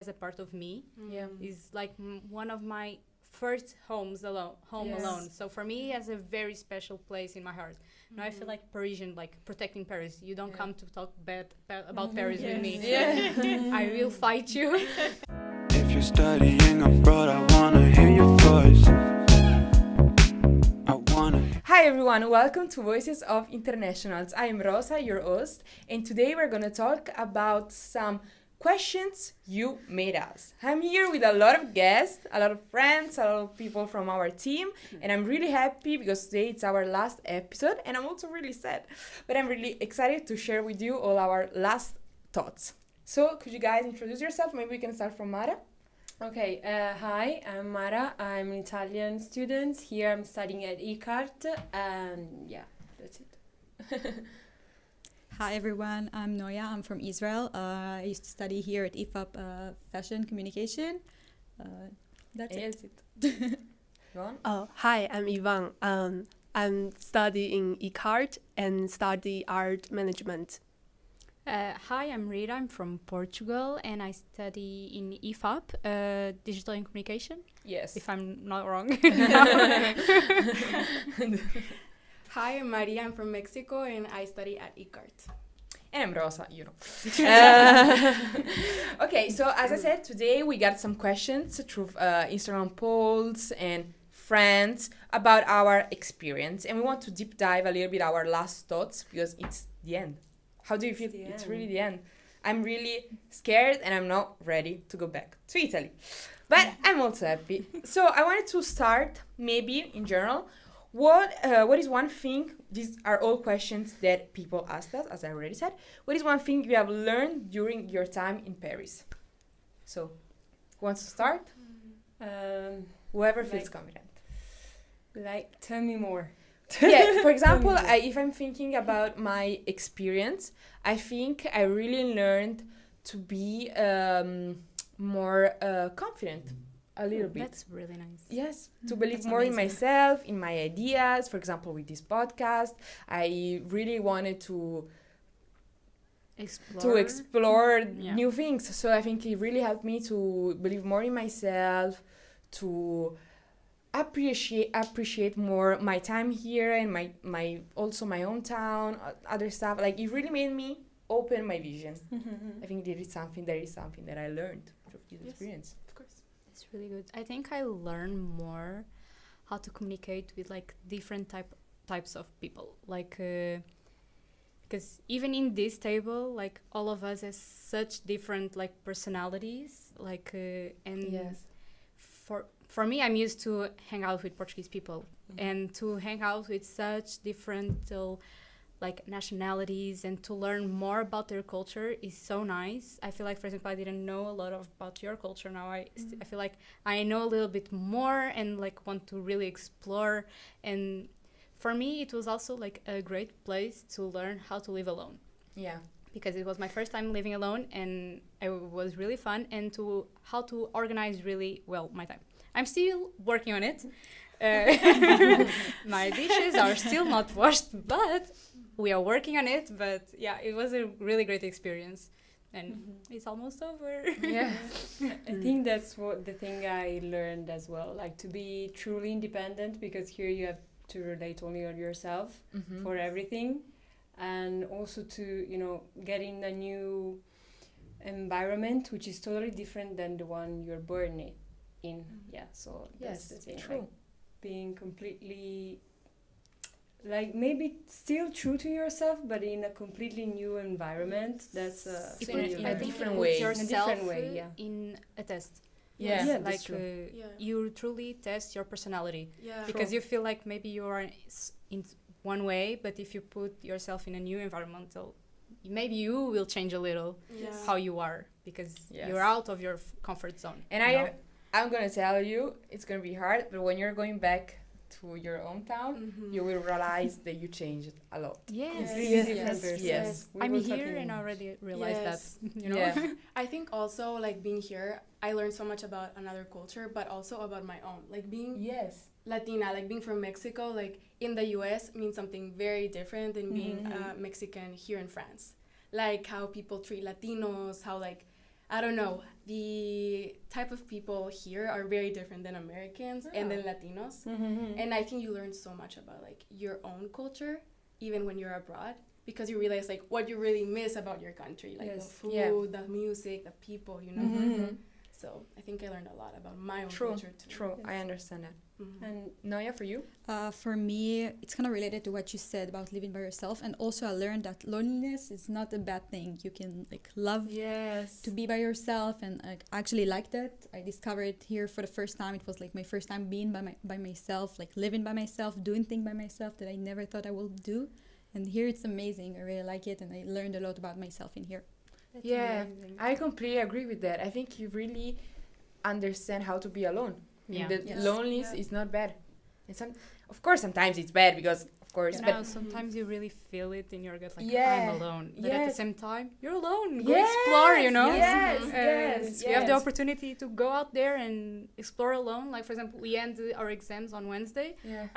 as a part of me. Yeah. Is like one of my first home alone. So for me, it has a very special place in my heart. Now I feel like Parisian, like protecting Paris. You don't come to talk about Paris with me. Yeah. I will fight you. If you're studying abroad, I wanna hear your voice. I wanna. Hi everyone, welcome to Voices of Internationals. I am Rosa, your host, and today we're gonna talk about some questions you made us. I'm here with a lot of guests, a lot of friends, a lot of people from our team, and I'm really happy because today it's our last episode, and I'm also really sad, but I'm really excited to share with you all our last thoughts. So, could you guys introduce yourself? Maybe we can start from Mara. Okay, hi, I'm Mara. I'm an Italian student. Here I'm studying at Ecart, and yeah, that's it. Hi everyone, I'm Noya. I'm from Israel. I used to study here at IFAP Fashion Communication. That's it. Go on. Oh, hi, I'm Ivan. I'm studying eCart and study art management. Hi, I'm Rita. I'm from Portugal and I study in IFAP, Digital and Communication, Yes. if I'm not wrong. Hi, I'm Maria. I'm from Mexico and I study at eCart. And I'm Rosa, you know. Okay, so as I said, today we got some questions through Instagram polls and friends about our experience. And we want to deep dive a little bit our last thoughts because it's the end. How do you feel? It's really the end. I'm really scared and I'm not ready to go back to Italy. But I'm also happy. So I wanted to start maybe in general. What is one thing, these are all questions that people asked us, as I already said. What is one thing you have learned during your time in Paris? So, who wants to start? Whoever feels confident. Tell me more. Yeah, for example, if I'm thinking about my experience, I think I really learned to be more confident. A little bit. That's really nice. Yes, to believe That's more in amazing. myself, in my ideas. For example, with this podcast, I really wanted to explore Yeah. new things. So I think it really helped me to believe more in myself, to appreciate more my time here and my also my own town, other stuff. Like it really made me open my vision. I think there is something that I learned through this experience. Of course. It's really good. I think I learned more how to communicate with like different types of people. Like, because even in this table, like all of us has such different like personalities. Like, and Yes. for me, I'm used to hang out with Portuguese people and to hang out with such different like nationalities and to learn more about their culture is so nice. I feel like, for example, I didn't know a lot about your culture. Now I feel like I know a little bit more and like want to really explore. And for me, it was also like a great place to learn how to live alone, Yeah. because it was my first time living alone and it was really fun, and to how to organize really well my time. I'm still working on it. My dishes are still not washed, but we are working on it. But yeah, it was a really great experience, and it's almost over. Yeah. I think that's what the thing I learned as well, like to be truly independent, because here you have to relate only on yourself for everything, and also to, get in a new environment which is totally different than the one you're born in. Yeah, so that's the thing. True. Like, being completely, like, maybe still true to yourself, but in a completely new environment. That's It's what in you a learn. different Put way. yourself In a different way, yeah. in a test. Yeah. Yeah, Like that's true. Yeah. you truly test your personality. Yeah. Because you feel like maybe you are in one way, but if you put yourself in a new environmental, maybe you will change a little Yeah. how you are, because Yes. you're out of your comfort zone. And I'm gonna tell you, it's gonna be hard, but when you're going back to your hometown, you will realize that you changed a lot. Yes. Completely Yes. different person. Yes. We I'm were here talking- and I already realized Yes. that. You know. Yeah. I think also like being here, I learned so much about another culture, but also about my own. Like being Yes. Latina, like being from Mexico, like in the US means something very different than being Mexican here in France. Like how people treat Latinos, how like, I don't know, the type of people here are very different than Americans and then Latinos. And I think you learn so much about like your own culture, even when you're abroad, because you realize like what you really miss about your country, like the food, the music, the people, you know. So I think I learned a lot about my own culture too. True, I understand that. And Noya, for you? For me, it's kind of related to what you said about living by yourself, and also I learned that loneliness is not a bad thing. You can like love to be by yourself, and I actually like that. I discovered here for the first time. It was like my first time being by myself, like living by myself, doing things by myself that I never thought I would do. And here it's amazing. I really like it, and I learned a lot about myself in here. That's amazing. I completely agree with that. I think you really understand how to be alone. Loneliness is not bad. And of course, sometimes it's bad because, of course, You but know, sometimes you really feel it in your gut, like Yeah. I'm alone. But at Yes. the same time, you're alone. Go Yes, explore, you know. yes, We have the yes. opportunity to go out there and explore alone. Like for example, we end our exams on Wednesday.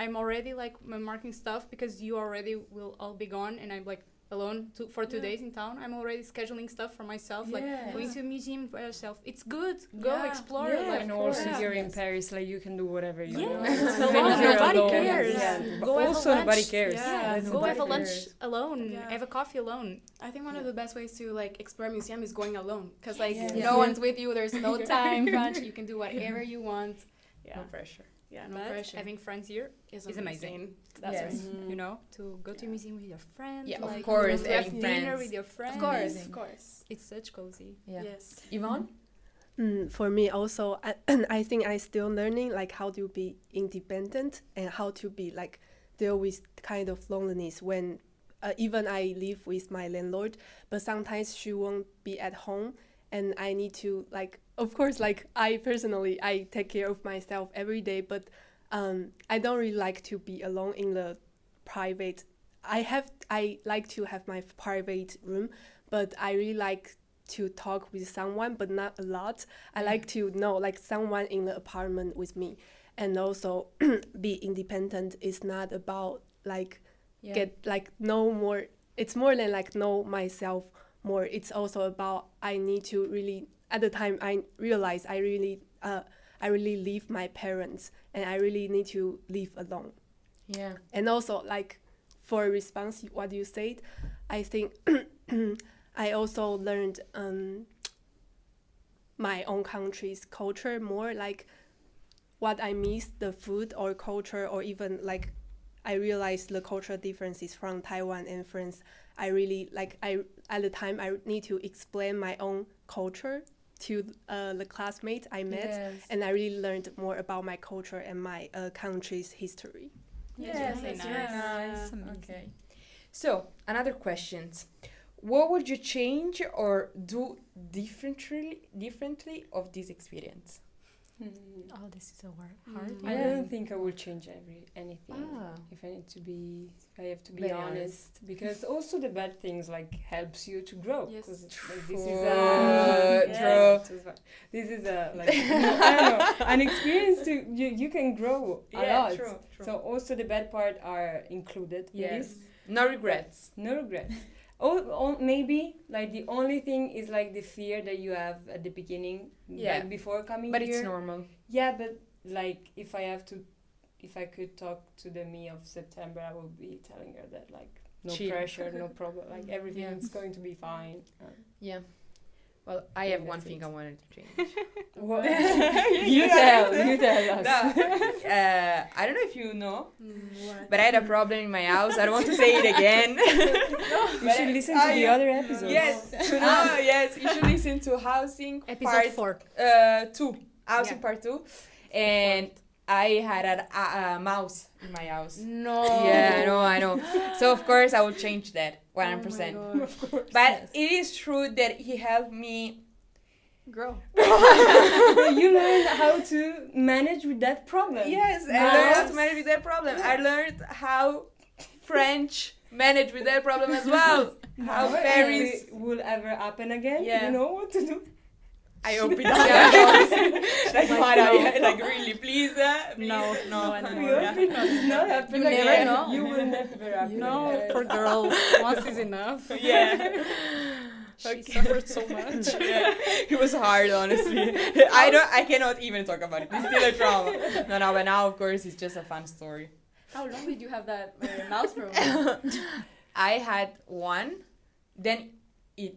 I'm already like marking stuff because you already will all be gone, and I'm like alone for 2 days in town. I'm already scheduling stuff for myself, like going to a museum by yourself. It's good. Go explore. Like, And also here in Paris, like you can do whatever you want. It's Even alone. if you're Nobody alone. cares. Yeah. Go have Also, a lunch. nobody cares. Yeah. Go Nobody have a lunch cares. alone. Yeah. Have a coffee alone. I think one of the best ways to like explore a museum is going alone, because like Yes. no one's with you. There's no time crunch. You can do whatever you want. Yeah. No pressure. Yeah, no But pressure. having friends here is is amazing. That's Yes. right. You know, to go to a museum with your friends. Yeah, of like, course, to have having dinner friends. with your friends. Of course, Amazing. of course. It's such cozy. Yeah. Yes. Yvonne? For me also, I think I still learning like how to be independent and how to be like deal with kind of loneliness when even I live with my landlord, but sometimes she won't be at home and I need to like, of course, like I personally, I take care of myself every day, but I don't really like to be alone in the private. I like to have my private room, but I really like to talk with someone, but not a lot. I like to know like someone in the apartment with me, and also be independent is not about like get like know more. It's more than like know myself more. It's also about I need to really at the time I realize I really leave my parents and I really need to live alone. Yeah. And also like for response what you said, I think I also learned my own country's culture more, like what I miss the food or culture, or even like I realized the cultural differences from Taiwan and France. I really like at the time I need to explain my own culture to the classmates I met, and I really learned more about my culture and my country's history. Yes, really that's very nice. nice. Okay. So, another question. What would you change or do differently of this experience? Oh, this is so hard. I don't think I will change anything. Ah. If I have to be Very honest, because also the bad things like helps you to grow. Yes. 'Cause, like, this is a like I don't know, an experience to you can grow a lot. True. So also the bad part are included. in Yes. this. No regrets. No regrets. Oh, maybe like the only thing is like the fear that you have at the beginning, like before coming But here. it's normal. Yeah, but like if I could talk to the me of September, I would be telling her that like no Chill. pressure, no problem, like everything Yeah. is going to be fine. Yeah. Well, I have one that's thing it. I wanted to change. What? you tell us. No, I don't know if you know, What? but I had a problem in my house. I don't want to say it again. You should listen to the other episodes. Yes, you should listen to housing Episode part 4. 2, housing part 2, and I had a mouse in my house. No. Yeah, I know. So of course I will change that 100%. Oh my God. But it is true that he helped me Grow. You learned how to manage with that problem. Yes, I learned how to manage with that problem. I learned how French manage with that problem as well. How If Paris. it will ever happen again, Yeah. you know what to do. I hope it doesn't. Like, Mara, like really, please. No We hope it does not happen You again. never know. You will never happen No, again. poor girl. Once is enough. Yeah. She suffered so much. Yeah. It was hard, honestly. I cannot even talk about it. It's still a trauma. No, but now of course it's just a fun story. How long did you have that mouse problem? I had one, then it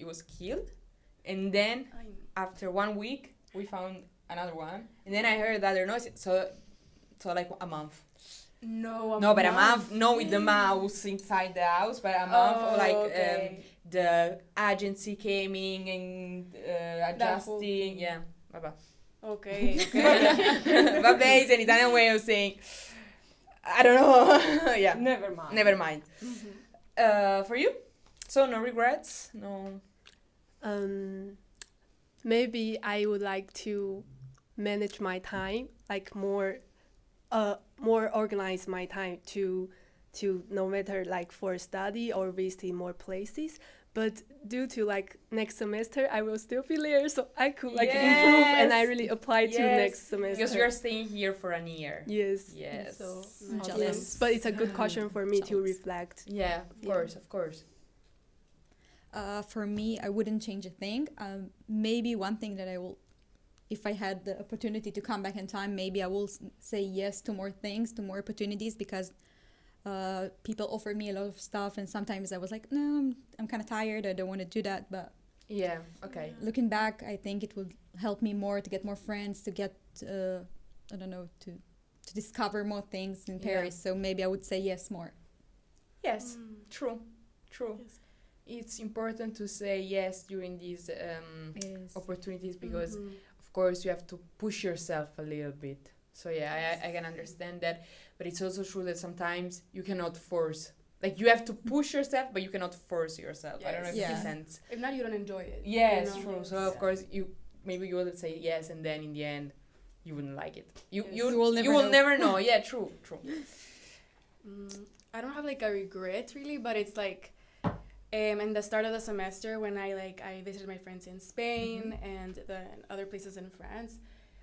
was killed, and then after 1 week we found another one, and then I heard the other noise. So like a month. No, but a month, no, with the mouse inside the house, but a month, like the agency came in and adjusting. Yeah, vabbè. Okay. Vabbè is an Italian way of saying, I don't know. Yeah. Never mind. For you? So no regrets? No. Maybe I would like to manage my time, like more organize my time to no matter like for study or visiting more places. But due to like next semester, I will still be there, so I could like improve, and I really apply to next semester. Because you are staying here for a year. Yes. So Jealous. But it's a good question for me to reflect. Yeah, of course. For me, I wouldn't change a thing. Maybe one thing that I will, if I had the opportunity to come back in time, maybe I will say yes to more things, to more opportunities, because people offered me a lot of stuff, and sometimes I was like, no, I'm kind of tired, I don't want to do that. But yeah, okay. Looking back, I think it would help me more to get more friends, to get I don't know, to discover more things in Paris. So maybe I would say yes more. Yes, true. Yes. It's important to say yes during these opportunities, because of course you have to push yourself a little bit. So yeah, I can understand that, but it's also true that sometimes you cannot force. Like you have to push yourself, but you cannot force yourself. I don't know if it makes sense. If not, you don't enjoy it. Yes, true. So of course you will say yes, and then in the end you wouldn't like it. You will never know. Yeah, true. I don't have like a regret really, but it's like in the start of the semester when I visited my friends in Spain and the other places in France.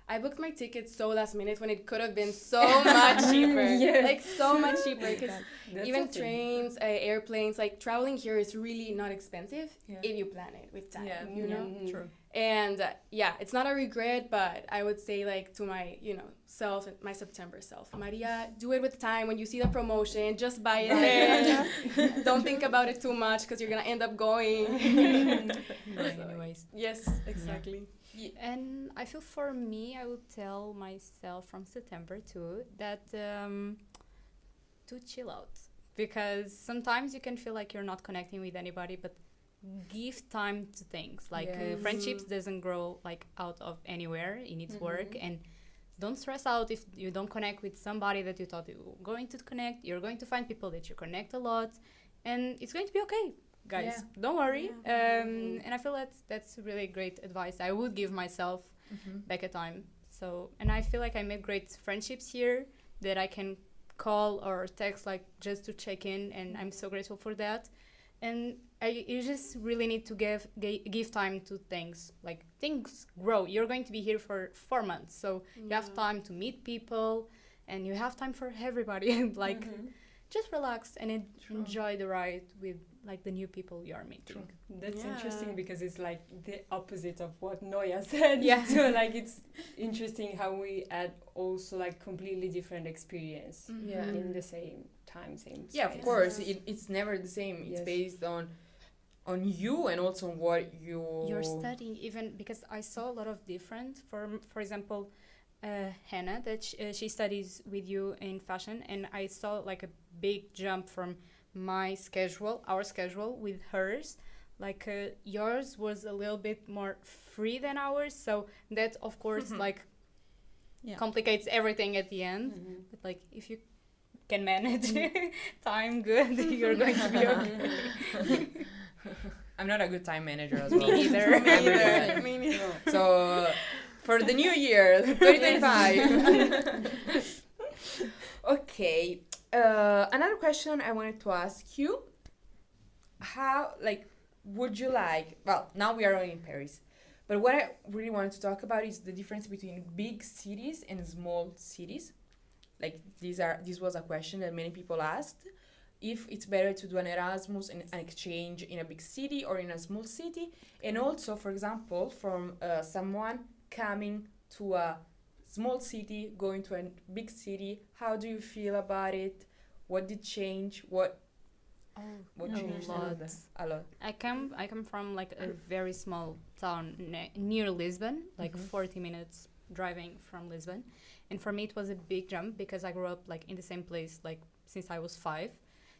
I booked my tickets so last minute when it could have been so much cheaper. Like so much cheaper, because even trains, airplanes, like traveling here is really not expensive if you plan it with time. You know. True. And it's not a regret, but I would say like to my self, my September self, Maria, do it with time. When you see the promotion, just buy it there. Don't think about it too much, because you're gonna end up going. Anyways. Yes, exactly. And I feel for me, I would tell myself from September too that to chill out, because sometimes you can feel like you're not connecting with anybody, but give time to things like friendships doesn't grow like out of anywhere. It needs work, and don't stress out if you don't connect with somebody that you thought you were going to connect. You're going to find people that you connect a lot, and it's going to be okay. Guys, don't worry. And I feel that's really great advice I would give myself back at time. So, and I feel like I made great friendships here that I can call or text like just to check in, and I'm so grateful for that. And you just really need to give time to things. Like things grow. You're going to be here for 4 months, so you have time to meet people, and you have time for everybody. Like just relax and enjoy the ride with like the new people you are meeting. That's interesting, because it's like the opposite of what Noya said. So like it's interesting how we add also like completely different experience in the same time, same space. Yeah, of course. It's never the same. It's based on you, and also on what you're studying. Even because I saw a lot of different. For example, Hannah, that she studies with you in fashion, and I saw like a big jump from our schedule with hers. Like yours was a little bit more free than ours, so that of course like complicates everything at the end. But like if you can manage time good, you're going to be okay. I'm not a good time manager as well. Me neither. Me neither. So for the new year 2025. Okay. Another question I wanted to ask you: how would you like? Well, now we are only in Paris, but what I really wanted to talk about is the difference between big cities and small cities. Like this was a question that many people asked. if it's better to do an Erasmus and an exchange in a big city or in a small city, and also, for example, from someone coming to a small city, going to a big city, how do you feel about it? What did change? What changed? A lot. I come from like a very small town near Lisbon, like 40 minutes driving from Lisbon, and for me it was a big jump because I grew up like in the same place like since I was 5,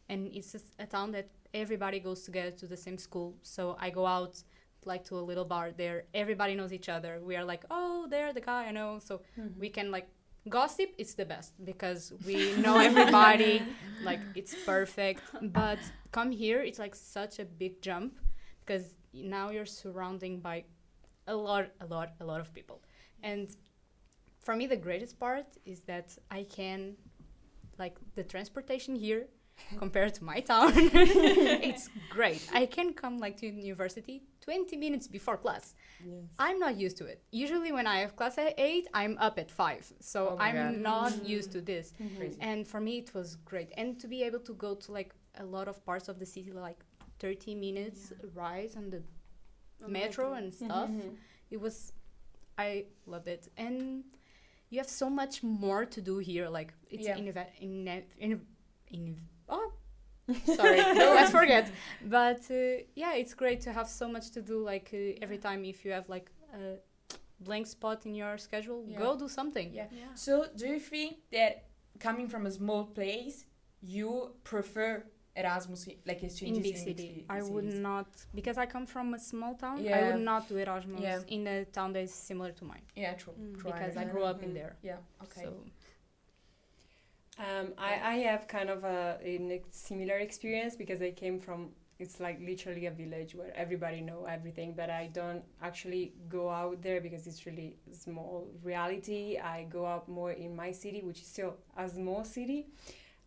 and it's just a town that everybody goes together to the same school. So I go out like to a little bar there. Everybody knows each other. We are like, oh, they're the guy I know. So we can like gossip. It's the best because we know everybody. Like it's perfect. But come here, it's like such a big jump because now you're surrounding by a lot of people. And for me, the greatest part is that I can, like the transportation here compared to my town, it's great. I can come like to university 20 minutes before class. Yes. I'm not used to it. Usually when I have class at 8, I'm up at 5. So Oh my I'm God. not used to this. Crazy. And for me, it was great. And to be able to go to like a lot of parts of the city, like 30 minutes ride on the metro and stuff, it was, I loved it. And you have so much more to do here. Like it's sorry, let's forget. But it's great to have so much to do. Like every time, if you have like a blank spot in your schedule, go do something. Yeah. So, do you think that coming from a small place, you prefer Erasmus, like exchanges In big city, I would cities? not, because I come from a small town. I Yeah. would not do Erasmus in a town that is similar to mine. Yeah, true. True, Because I understand. grew up in there. Yeah. Okay. So I have kind of a similar experience because I came from, it's like literally a village where everybody know everything, but I don't actually go out there because it's really small reality. I go out more in my city, which is still a small city.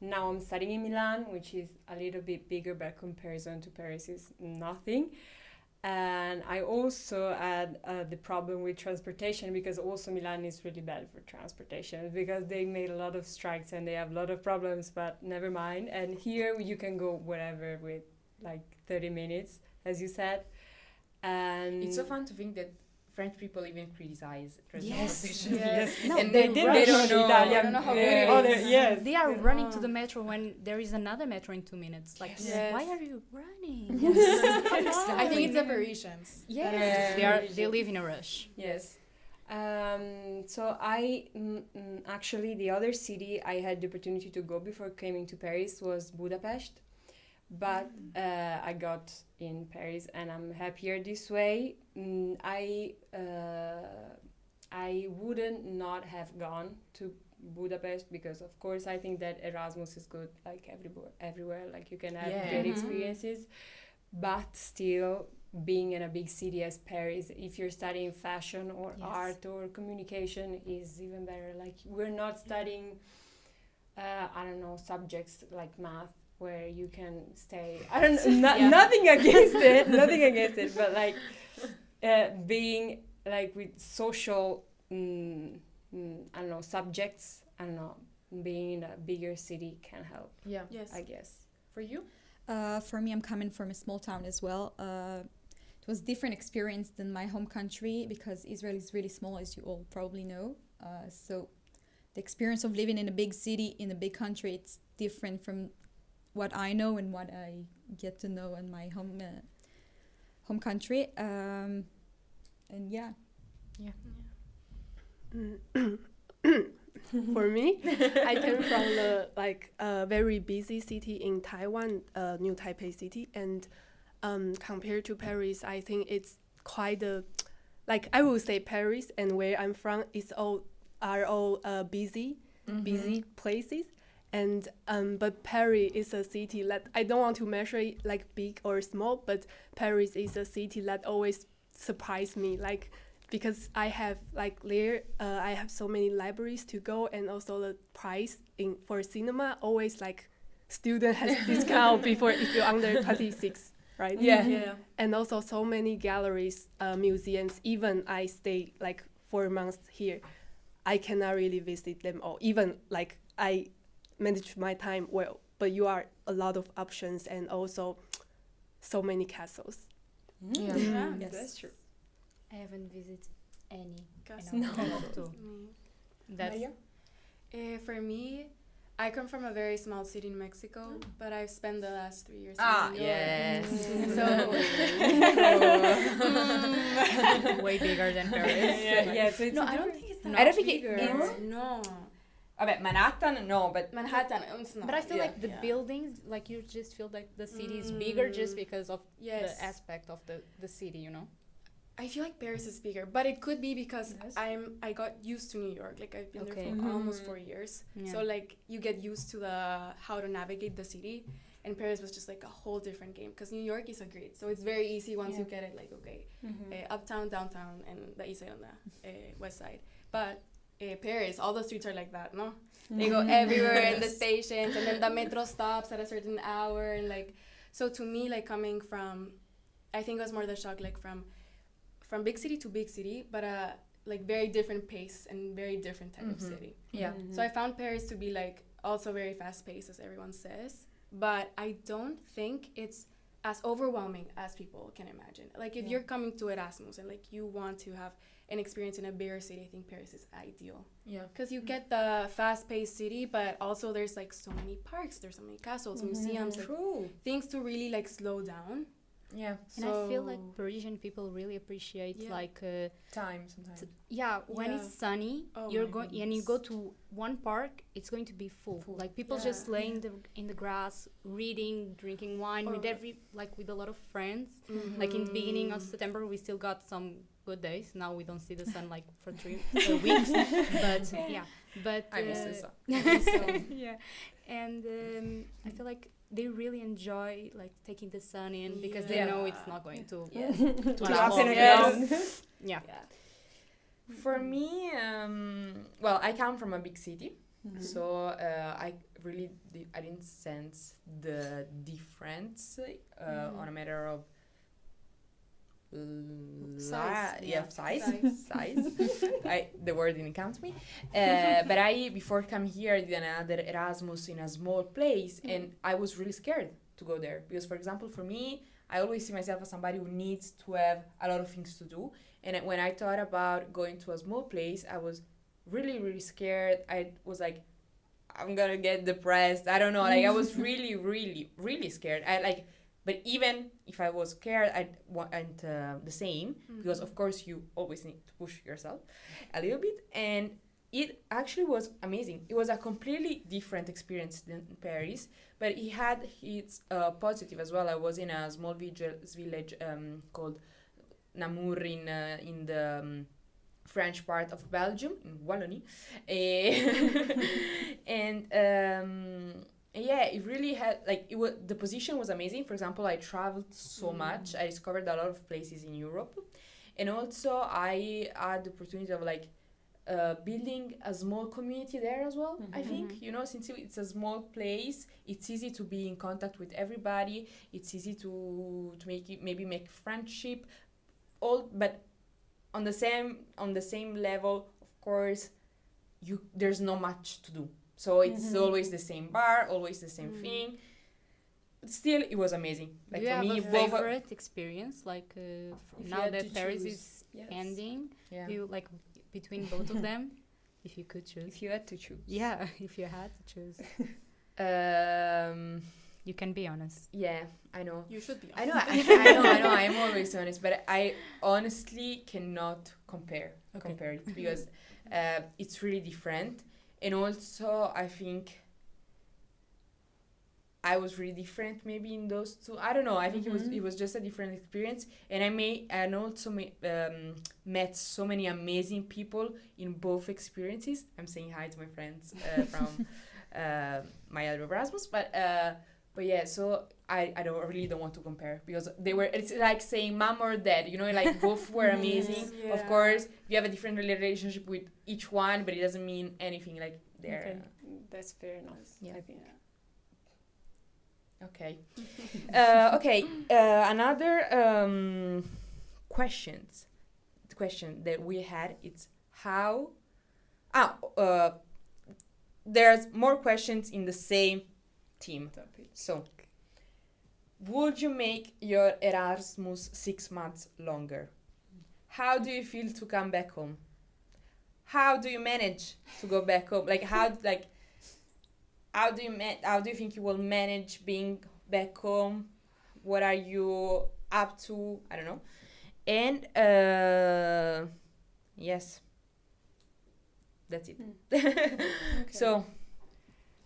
Now I'm studying in Milan, which is a little bit bigger, but comparison to Paris is nothing. And I also had the problem with transportation because also Milan is really bad for transportation because they made a lot of strikes and they have a lot of problems, but never mind. And here you can go wherever with like 30 minutes, as you said. And It's so fun to think that French people even criticize Yes. transportation. Yes. No, And they they rush. don't know. Italian, They don't know how good it other- is. yes. they are running to the metro when there is another metro in 2 minutes. Like, Yes. why are you running? I think it's the Parisians. Yes, Yeah. they live in a rush. Yes. So I actually the other city I had the opportunity to go before coming to Paris was Budapest, but I got in Paris and I'm happier this way. I wouldn't not have gone to Budapest because of course I think that Erasmus is good like everywhere like you can have great experiences, but still being in a big city as Paris, if you're studying fashion or art or communication, is even better. Like we're not studying, I don't know, subjects like math where you can stay. I don't know, nothing against it, but like being like with social, I don't know, subjects. I don't know, being in a bigger city can help. Yeah. Yes. I guess. For you? For me, I'm coming from a small town as well. It was different experience than my home country because Israel is really small, as you all probably know. So the experience of living in a big city, in a big country, it's different from what I know and what I get to know in my home country. And yeah. For me, I came from a very busy city in Taiwan, New Taipei City, and compared to Paris, I think it's quite I would say Paris and where I'm from are all busy places, and but Paris is a city that I don't want to measure it like big or small, but Paris is a city that always surprised me because I have I have so many libraries to go, and also the price for cinema always student has discount before if you're under 26, right? Yeah. And also so many galleries, museums. Even I stay 4 months here, I cannot really visit them all. Even I manage my time well but you are a lot of options and also so many castles. Yeah. Yes. That's true. I haven't visited any. Castle. I know. Too. That's Maria? For me, I come from a very small city in Mexico, but I've spent the last 3 years in New York. Yes. So way bigger than Paris. Yeah, so it's no, a I don't different- think it's No. that I don't think bigger. it's- No, Vabbè, Manhattan, no, but Manhattan. It's not. But I feel Yeah. like the buildings, like you just feel like the city is bigger just because of Yes. the aspect of the city, you know? I feel like Paris is bigger, but it could be because Yes. I got used to New York. Like I've been Okay. there for almost 4 years. Yeah. So like you get used to the how to navigate the city, and Paris was just like a whole different game because New York is a grid. So it's very easy once you get it. Like okay, uptown, downtown, and the east side and the west side. But Paris, all the streets are like that, no? They go everywhere in the stations, and then the metro stops at a certain hour, and like, so to me, like coming from, I think it was more the shock, like from big city to big city, but like very different pace and very different type of city. yeah. So I found Paris to be like also very fast paced, as everyone says, but I don't think it's as overwhelming as people can imagine. Like if you're coming to Erasmus and like you want to have an experience in a bigger city, I think Paris is ideal. Yeah. Because you get the fast-paced city, but also there's like so many parks, there's so many castles, museums, like, True. things to really like slow down. Yeah. And I feel like Parisian people really appreciate Yeah. like Time sometimes. when Yeah. it's sunny, Oh you're my going and you go to one park, it's going to be full. Like people Yeah. just laying in the grass, reading, drinking wine with with a lot of friends. Like in the beginning of September, we still got some good days. Now we don't see the sun like for 3 weeks, but yeah. But I miss this. yeah, and I feel like they really enjoy like taking the sun in because they Yeah. know it's not going to To last happen long. again. Yeah. For me, well, I come from a big city, so I really I didn't sense the difference on a matter of size. The word didn't come to me. But before coming here, I did another Erasmus in a small place, and I was really scared to go there because, for example, for me, I always see myself as somebody who needs to have a lot of things to do. And when I thought about going to a small place, I was really, really scared. I was like, I'm gonna get depressed. I don't know. Like I was really, really, really scared. But even if I was scared, I wasn't the same because, of course, you always need to push yourself a little bit. And it actually was amazing. It was a completely different experience than Paris, but it had its positive as well. I was in a small village called Namur in the French part of Belgium, in Wallonie. And yeah, it really had the position was amazing. For example, I traveled so much. I discovered a lot of places in Europe, and also I had the opportunity of building a small community there as well. I think since it's a small place, it's easy to be in contact with everybody. It's easy to make friendship. But on the same level, of course, there's not much to do. So it's always the same bar, always the same thing. But still, it was amazing. Do you for have me, a favorite experience? Like now had that to Paris choose. is Yes. ending, Yeah. you like between both of them, if you could choose. If you had to choose. Yeah, if you had to choose, you can be honest. Yeah, I know. You should be. I know. I know. I'm always honest, but I honestly cannot compare it because it's really different. And also, I think I was really different maybe in those two. I don't know. I think it was just a different experience. And I also met so many amazing people in both experiences. I'm saying hi to my friends from my other Erasmus, but yeah. So I don't want to compare because it's like saying mom or dad. Both were amazing. Yeah. Of course, you have a different relationship with each one, but it doesn't mean anything like there. Okay. That's fair enough. Yeah. I think. Okay. Okay. Another question that we had is how. There's more questions in the same team. So, would you make your Erasmus 6 months longer? How do you feel to come back home? How do you manage to go back home? How do you think you will manage being back home? What are you up to? I don't know. And yes, that's it. So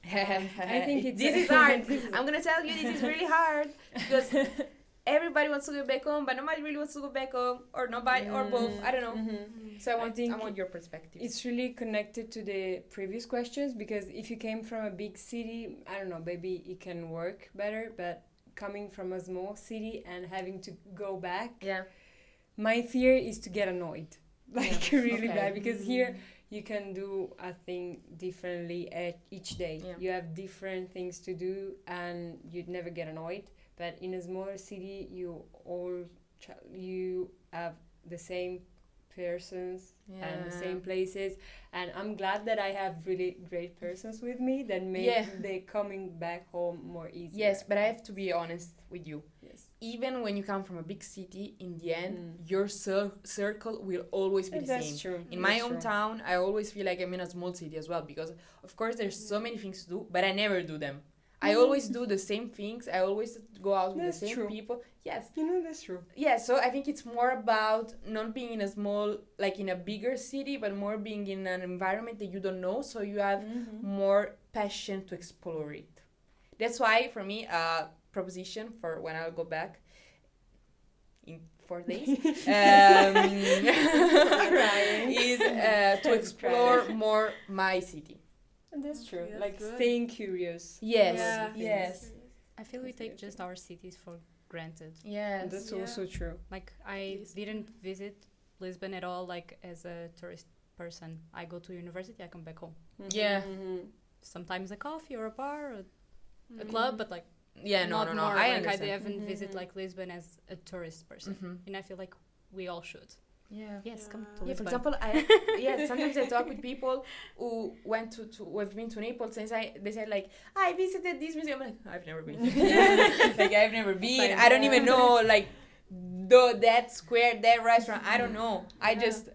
I think this is hard. I'm gonna tell you, this is really hard because everybody wants to go back home, but nobody really wants to go back home, or nobody, or both. I don't know. So I want your perspective. It's really connected to the previous questions, because if you came from a big city, I don't know, maybe it can work better, but coming from a small city and having to go back, my fear is to get annoyed, really bad, because here you can do a thing differently at each day. You have different things to do and you'd never get annoyed. But in a smaller city, you have the same persons and the same places, and I'm glad that I have really great persons with me that make the coming back home more easy. Yes, but I have to be honest with you. Even when you come from a big city, in the end, your circle will always be the same. That's true. In my hometown, I always feel like I'm in a small city as well, because of course there's so many things to do, but I never do them. I always do the same things. I always go out with the same people. Yes. That's true. Yeah, so I think it's more about not being in a small, in a bigger city, but more being in an environment that you don't know, so you have more passion to explore it. That's why, for me, proposition for when I'll go back in 4 days is to explore more my city. That's true. Staying curious. Yes. I feel we take just our cities for granted. Yes. That's also true. I didn't visit Lisbon at all, as a tourist person. I go to university, I come back home. Sometimes a coffee or a bar or a club, but no. more. I I understand. haven't visit Lisbon as a tourist person, and I feel like we all should. Yes, come to Lisbon. For example, sometimes I talk with people who have been to Naples, and they said I visited this museum. I'm like, I've never been. I've never been. I don't even know that square, that restaurant. I don't know. I just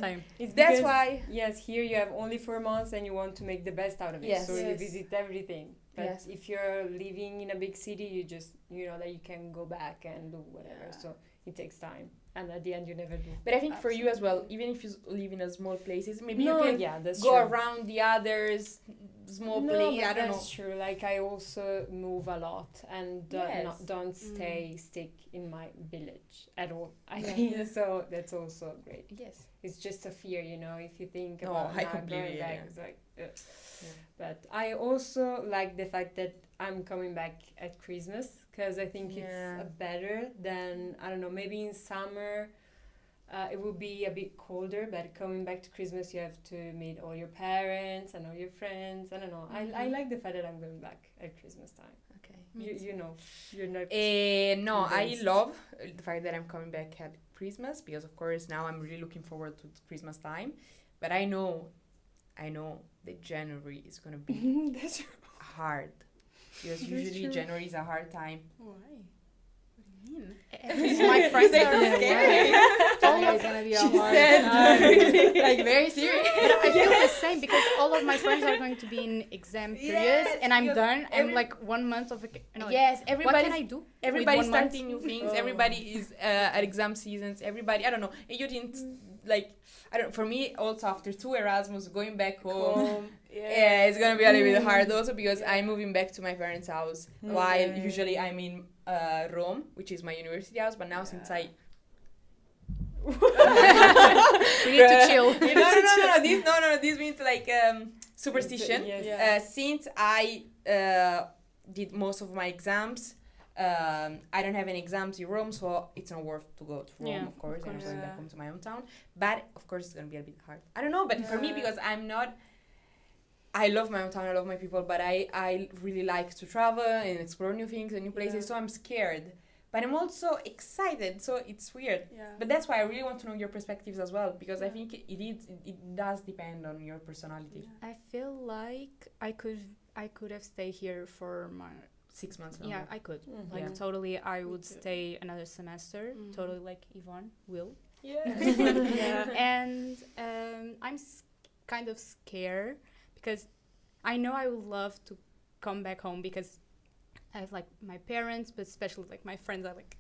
same. That's why. Yes, here you have only 4 months and you want to make the best out of it. Yes. So you visit everything. But if you're living in a big city, you just that you can go back and do whatever. So it takes time. And at the end, you never do. But I think for you as well, even if you live in a small places, maybe you can that's go true. around the others small place. I don't know. That's true. I also move a lot and don't stick in my village at all. I think so. That's also great. Yes. It's just a fear, if you think about going back, it's like. But I also like the fact that I'm coming back at Christmas, because I think it's better than, I don't know, maybe in summer it will be a bit colder, but coming back to Christmas you have to meet all your parents and all your friends. I don't know. I like the fact that I'm going back at Christmas time. Okay. You're not. No, I convinced. love the fact that I'm coming back at Christmas, because of course now I'm really looking forward to Christmas time, but I know that January is gonna be That's hard, because usually January is a hard time. Why? What do you mean? My friends are scared. January is gonna be a hard time. Very serious. But I feel the same, because all of my friends are going to be in exam periods, and I'm done. I'm 1 month of Everybody. What can I do? Everybody's with 1 month? starting new things. Everybody is at exam seasons. Everybody, I don't know. You didn't I don't. For me, also after 2 Erasmus, going back home. It's gonna be a little bit hard also, because I'm moving back to my parents' house, while usually I'm in Rome, which is my university house. But now since I We need to chill. No. This means superstition. Since I did most of my exams, I don't have any exams in Rome, so it's not worth to go to Rome, of course. And I'm going back home to my hometown. But of course, it's gonna be a bit hard. I don't know, but for me, because I love my hometown, I love my people, but I really like to travel and explore new things and new places, so I'm scared. but I'm also excited. So it's weird. Yeah. But that's why I really want to know your perspectives as well, because I think it does depend on your personality. I feel like I could have stayed here for my 6 months longer. yeah, I could. Mhm. Like Yeah. totally I Me would too. stay another semester, Mhm. totally like Yvonne will. Yeah. And I'm kind of scared because I know I would love to come back home because I have like my parents, but especially like my friends. I like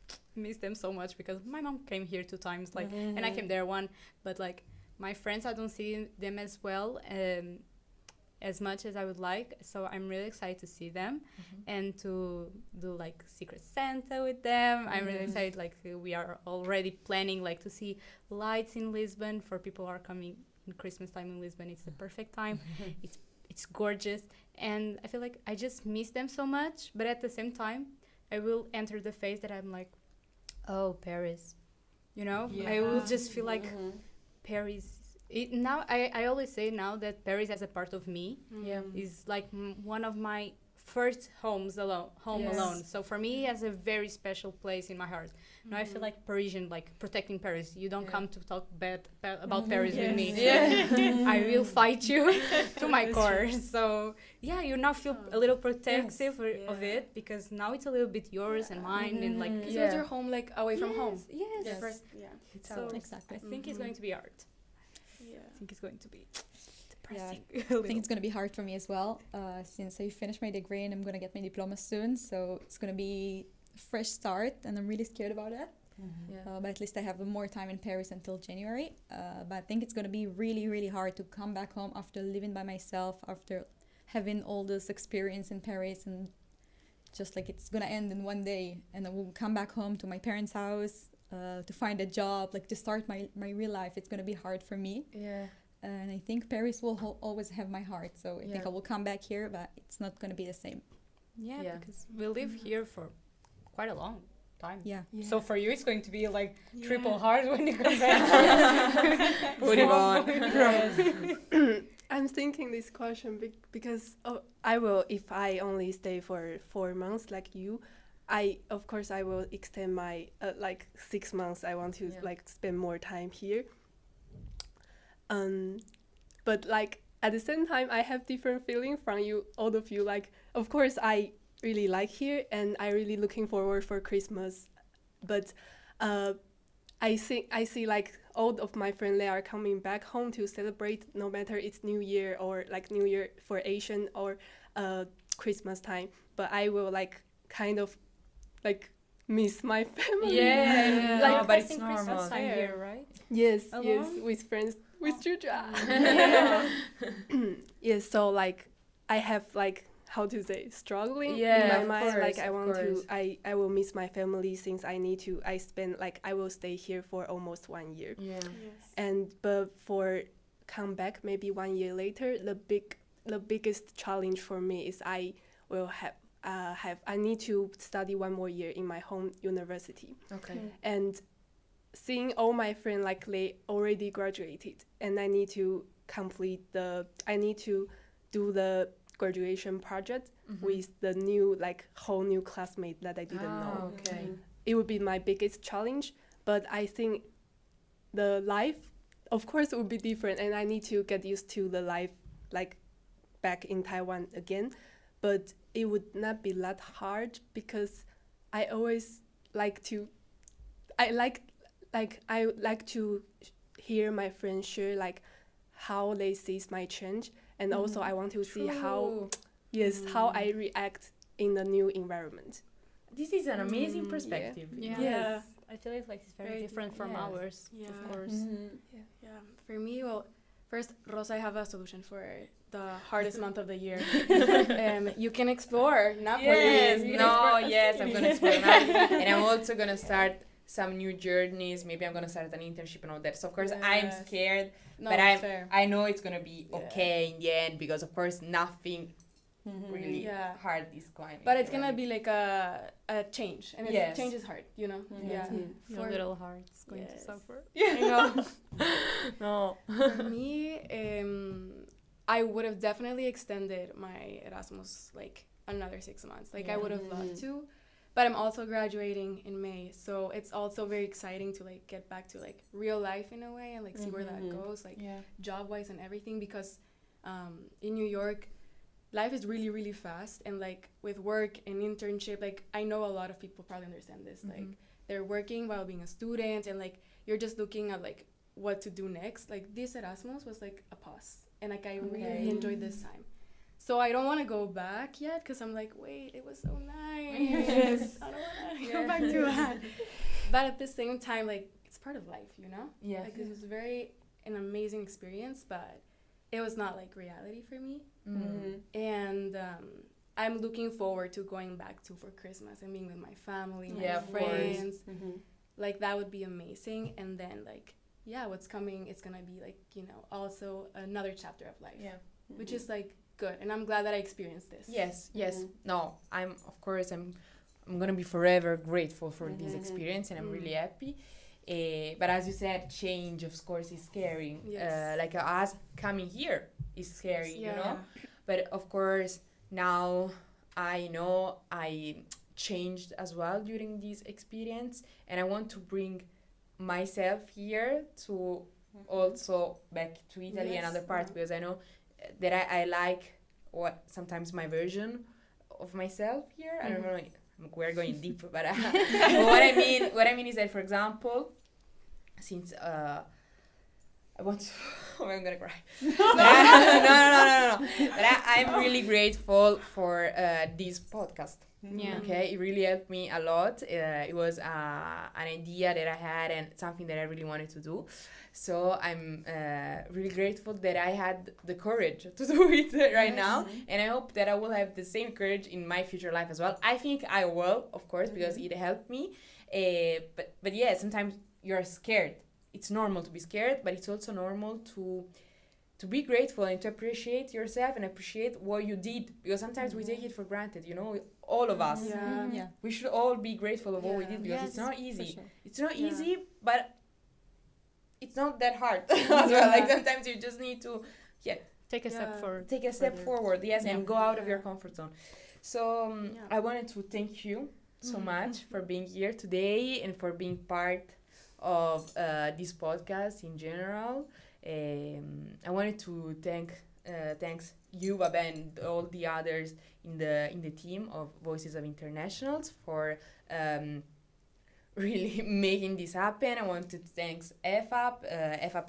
miss them so much because my mom came here 2 times, like, and I came there one. But like my friends, I don't see them as well, as much as I would like. So I'm really excited to see them and to do like Secret Santa with them. I'm really excited. Like we are already planning like to see lights in Lisbon for people who are coming in Christmas time in Lisbon. It's the perfect time. It's gorgeous, and I feel like I just miss them so much. But at the same time, I will enter the phase that I'm like, oh, Paris, you know. I will just feel like Paris. Now I always say now that Paris as a part of me Yeah. is like one of my first homes alone. So for me, it has a very special place in my heart. Now I feel like Parisian, like protecting Paris. You don't come to talk bad about Paris with me. I will fight you to my core. So yeah, you now feel a little protective of it because now it's a little bit yours and mine and like It feels your home like away from home. Yes. The first, yeah. So Exactly. I think it's going to be hard. Yeah. I think it's going to be depressing. I think it's going to be hard for me as well, since I finished my degree and I'm going to get my diploma soon. So it's going to be a fresh start, and I'm really scared about it. But at least I have more time in Paris until January. But I think it's going to be really, really hard to come back home after living by myself, after having all this experience in Paris, and just like it's going to end in one day. And I will come back home to my parents' house to find a job, like to start my real life. It's going to be hard for me. Yeah. And I think Paris will always have my heart. So I think I will come back here, but it's not going to be the same. Yeah, because we live here for quite a long time. Yeah. So for you, it's going to be like triple hard when you come back. Put it on. I'm thinking this question because I will, if I only stay for 4 months like you, of course I will extend my like 6 months. I want to like spend more time here. But like at the same time, I have different feeling from all of you. Like, of course, I really like here, and I really looking forward for Christmas. But I see like all of my friends, they are coming back home to celebrate, no matter it's New Year or like New Year for Asian or Christmas time. But I will like kind of like miss my family. Like, No, but it's Christmas normal. time here, right? Yes, Alone? with friends, with Juja. Yes, so like I have like how to say struggling in my of mind. course, Like I of want course. to, I will miss my family since I spend like I will stay here for almost 1 year. Yeah. And but for come back maybe 1 year later, the biggest challenge for me is I will I need to study 1 more year in my home university. Okay. And seeing all my friends like they already graduated, and I need to do the graduation project with the new like whole new classmate that I didn't know. Okay. It would be my biggest challenge, but I think the life of course would be different, and I need to get used to the life like back in Taiwan again. But it would not be that hard because I always like to hear my friends share like how they see my change, and also I want to see how I react in the new environment. This is an amazing perspective. Yeah. I feel it's like it's very Very different from yes. ours, Yeah. of course. Yeah. For me, well, first, Rosa, I have a solution for the hardest month of the year. You can explore Napoli. Yes, You can no, explore yes, I'm gonna explore that. And I'm also gonna start some new journeys. Maybe I'm gonna start an internship and all that. So of course I'm Yes. scared, No, but it's fair. I know it's gonna be okay in the end, because of course nothing really Yeah. hard is going. But it's gonna be like a change, and Yes. change is hard, you know. Yeah. Your For- little heart is going to Yes. suffer. I know. no. For me, I would have definitely extended my Erasmus like another 6 months. Like I would have loved to, but I'm also graduating in May, so it's also very exciting to like get back to like real life in a way and like see where that goes, like job wise and everything, because in New York life is really really fast, and like with work and internship, like I know a lot of people probably understand this, like they're working while being a student, and like you're just looking at like what to do next. Like this Erasmus was like a pause, and like I really enjoyed this time. So I don't want to go back yet because I'm like, wait, it was so nice. I don't want to go back to that. But at the same time, like, it's part of life, you know? Yeah. Like, it was an amazing experience, but it was not, like, reality for me. And I'm looking forward to going back for Christmas and being with my family, my friends. Like, that would be amazing. And then, like, what's coming, it's going to be, like, you know, also another chapter of life. Yeah. Which is, like, good, and I'm glad that I experienced this. Yes. No, I'm gonna be forever grateful for this experience, and I'm really happy. But as you said, change, of course, is scary. Like us coming here is scary, you know. But of course, now I know I changed as well during this experience, and I want to bring myself here to also back to Italy and other parts, because I know that I like what sometimes my version of myself here. I don't know. We're going deep, but what I mean is that, for example, since I want to, I'm gonna cry. No. But I'm really grateful for this podcast. Yeah. Okay, it really helped me a lot. It was an idea that I had and something that I really wanted to do. So I'm really grateful that I had the courage to do it right now. And I hope that I will have the same courage in my future life as well. I think I will, of course, because it helped me. But yeah, sometimes you're scared. It's normal to be scared, but it's also normal to be grateful and to appreciate yourself and appreciate what you did, because sometimes we take it for granted, you know, all of us. We should all be grateful of what we did, because it's not easy. Sure. It's not easy, but it's not that hard as well. Like sometimes you just need to take a step forward. Take a step forward, and go out of your comfort zone. So I wanted to thank you so much for being here today and for being part of this podcast in general. I wanted to thanks you, Baba, and all the others in the team of Voices of Internationals for really making this happen. I wanted to thank FAP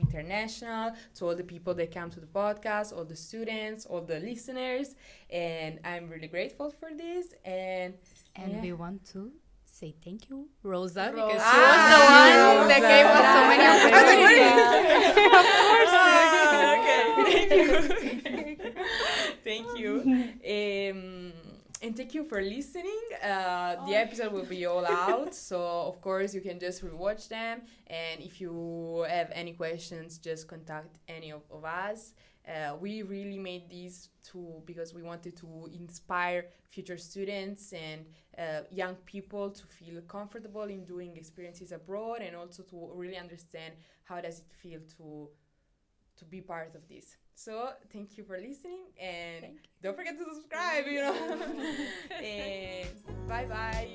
International, to all the people that come to the podcast, all the students, all the listeners, and I'm really grateful for this. And we want to say thank you, Rosa, because Rosa. she was the one that gave us so many opportunities. Okay, thank you. And thank you for listening. The episode will be all out, so of course you can just rewatch them. And if you have any questions, just contact any of us. We really made these because we wanted to inspire future students and young people to feel comfortable in doing experiences abroad, and also to really understand how does it feel to be part of this. So thank you for listening, and don't forget to subscribe, you know. And bye-bye.